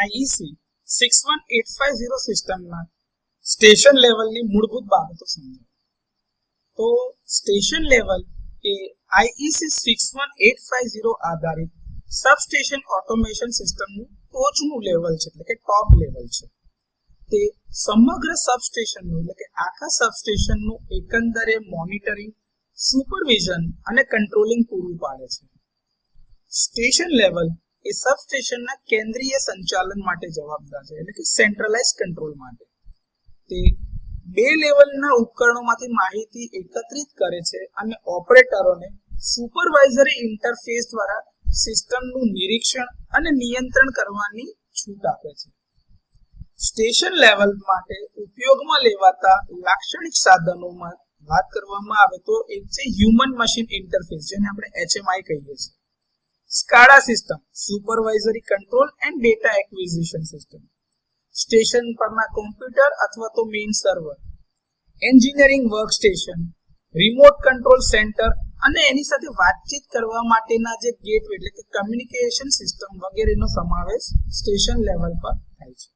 IEC 61850 સિસ્ટમના station લેવલની મૂળભૂત બાબતો સમજો. તો સ્ટેશન લેવલ એ આઈઈસી 61850 આધારિત સબસ્ટેશન ઓટોમેશન સિસ્ટમનું ટોચનું લેવલ છે, એટલે કે ટોપ લેવલ છે. તે સમગ્ર સબસ્ટેશનનું એટલે કે આખા સબસ્ટેશનનું એકંદરે મોનિટરિંગ, સુપરવિઝન અને કંટ્રોલિંગ પૂરું પાડે છે. સ્ટેશન લેવલ એ સબસ્ટેશનના કેન્દ્રીય સંચાલન માટે જવાબદાર છે, એટલે કે સેન્ટ્રલાઇઝ કંટ્રોલ માટે. તે બે લેવલના ઉપકરણોમાંથી માહિતી એકત્રિત કરે છે અને ઓપરેટરોને સુપરવાઇઝરી ઇન્ટરફેસ દ્વારા સિસ્ટમનું નિરીક્ષણ અને નિયંત્રણ કરવાની છૂટ આપે છે. સ્ટેશન લેવલ માટે ઉપયોગમાં લેવાતા લાક્ષણિક સાધનોમાં વાત કરવામાં આવે તો એક છે હ્યુમન મશીન ઇન્ટરફેસ, જેને આપણે HMI કહીએ છીએ. SCADA system, supervisory control and data acquisition system. Station પરના કોમ્પ્યુટર અથવા તો main server, engineering workstation, remote control centre અને એની સાથે વાતચીત કરવા માટેના જે ગેટવે એટલે કે કમ્યુનિકેશન સિસ્ટમ વગેરેનો સમાવેશ સ્ટેશન લેવલ પર થાય છે.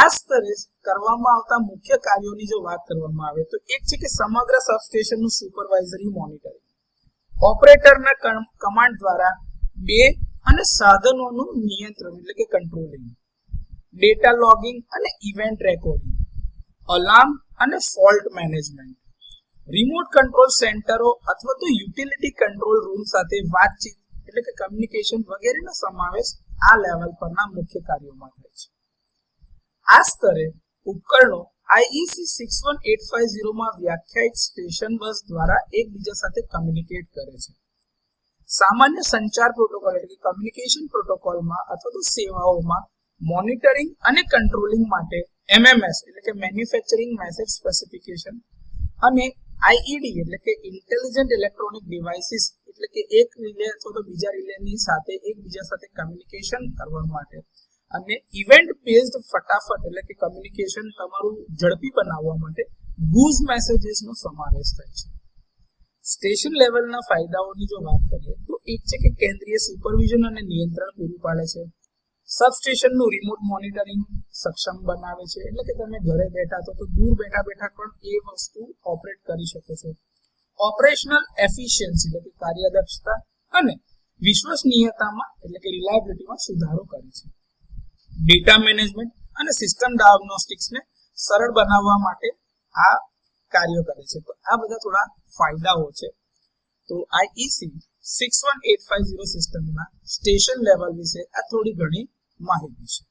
આ સ્તરે કરવામાં આવતા મુખ્ય કાર્યોની જો વાત કરવામાં આવે તો એક છે કે સમગ્ર સબસ્ટેશનનું સુપરવાઇઝરી મોનિટરિંગ, ઓપરેટરના કમાન્ડ દ્વારા બે અને સાધનોનું નિયંત્રણ એટલે કે કંટ્રોલિંગ, ડેટા લોગિંગ અને ઇવેન્ટ રેકોર્ડિંગ, અલાર્મ અને ફોલ્ટ મેનેજમેન્ટ, રિમોટ કંટ્રોલ સેન્ટરો અથવા તો યુટિલિટી કંટ્રોલ રૂમ સાથે વાતચીત એટલે કે કમ્યુનિકેશન વગેરેનો સમાવેશ આ લેવલ પરના મુખ્ય કાર્યોમાં થાય છે. આ સ્તરે ઉપકરણો આઈઈસી 61850 માં વ્યાખ્યાયિત સ્ટેશન બસ દ્વારા એકબીજા સાથે કમ્યુનિકેટ કરે છે. સામાન્ય સંચાર પ્રોટોકોલ એટલે કે કમ્યુનિકેશન પ્રોટોકોલમાં અથવા તો સેવાઓમાં મોનિટરિંગ અને કંટ્રોલિંગ માટે MMS એટલે કે મેન્યુફેક્ચરિંગ મેસેજ સ્પેસિફિકેશન અને IED એટલે કે ઇન્ટેલિજન્ટ ઇલેક્ટ્રોનિક ડિવાઇસીસ એટલે કે એક રિલે અથવા તો બીજા રિલેની સાથે એકબીજા સાથે કમ્યુનિકેશન કરવા માટે અને ઇવેન્ટ બેઝડ ફટાફટ એટલે કે કમ્યુનિકેશન તમારું ઝડપી બનાવવા માટે ગુઝ મેસેજીસનો સમાવેશ થાય છે. સ્ટેશન લેવલના ફાયદાઓની જો વાત કરીએ તો એક છે કે કેન્દ્રીય સુપરવિઝન અને નિયંત્રણ પૂરું પાડે છે. સબસ્ટેશનનું રિમોટ મોનિટરિંગ સક્ષમ બનાવે છે, એટલે કે તમે ઘરે બેઠા તો દૂર બેઠા પણ એ વસ્તુ ઓપરેટ કરી શકો છો. ઓપરેશનલ એફિશિયન્સી એટલે કે કાર્યદક્ષતા અને વિશ્વસનીયતામાં એટલે કે રિલાયબિલિટીમાં સુધારો કરે છે. ડેટા મેનેજમેન્ટ અને સિસ્ટમ ડાયગ્નોસ્ટિક્સને સરળ બનાવવા માટે આ કાર્યો કરે છે. તો આ બધા થોડા ફાયદાઓ છે. તો આઈઈસી 61850 સિસ્ટમના સ્ટેશન લેવલ વિશે આ થોડી ઘણી માહિતી છે.